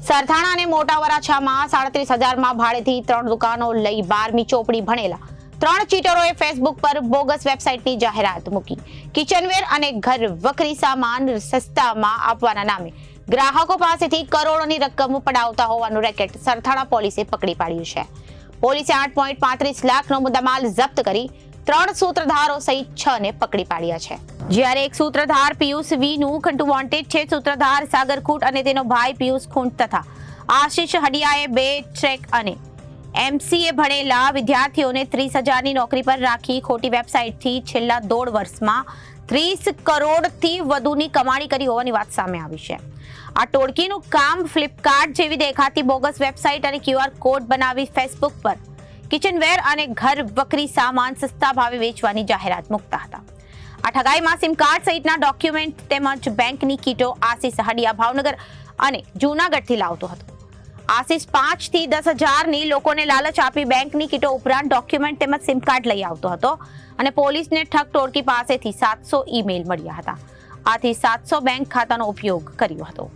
સરથાણા અને મોટા વરાછામાં 37,000માં ભાડેથી 3 દુકાનો લઈ 12મી ચોપડી ભણેલા 3 ચીટરોએ ફેસબુક પર બોગસ વેબસાઇટની જાહેરાત મૂકી. કિચનવેર અને ઘર વકરી સામાન સસ્તામાં આપવાના નામે ગ્રાહકો પાસેથી કરોડોની રકમ પડાવતા હોવાનું રેકેટ સરથાણા પોલીસે પકડી પાડ્યું છે. પોલીસે 8.35 લાખનો મુદ્દામાલ જપ્ત કરી 3 સૂત્રધારો સહિત 6 ને પકડી પાડ્યા છે. જ્યારે એક સૂત્રધાર પિયુષ વીનું ખંટુ વોન્ટેડ છે. સૂત્રધાર સાગર ખૂંટ અને તેનો ભાઈ પિયુષ ખૂંટ તથા આશીષ હડિયાએ 2 ટ્રેક અને MCA ભણેલા વિદ્યાર્થીઓને 30,000ની નોકરી પર રાખી ખોટી વેબસાઇટથી છેલ્લા 1.5 વર્ષમાં 30 કરોડથી વધુની કમાણી કરી હોવાની વાત સામે આવી છે. આ ટોળકીનું કામ ફ્લિપકાર્ટ જેવી દેખાતી બોગસ વેબસાઇટ અને QR કોડ બનાવી ફેસબુક પર કિચનવેર અને ઘર વકરી સામાન સસ્તા ભાવે વેચવાની જાહેરાત મૂકતા હતા. આ ઠગાઈમાં સિમ કાર્ડ સહિતના ડોક્યુમેન્ટ તેમજ બેંકની કીટો આશીષ હડિયા ભાવનગર અને જૂનાગઢથી લાવતો હતો. આશીષ 5 થી 10,000ની લોકોને લાલચ આપી બેંકની કીટો ઉપરાંત ડોક્યુમેન્ટ તેમજ સિમ કાર્ડ લઈ આવતો હતો અને પોલીસને ઠગ ટોળકી પાસેથી 700 ઈમેલ મળ્યા હતા. આથી 700 બેંક ખાતાનો ઉપયોગ કર્યો હતો.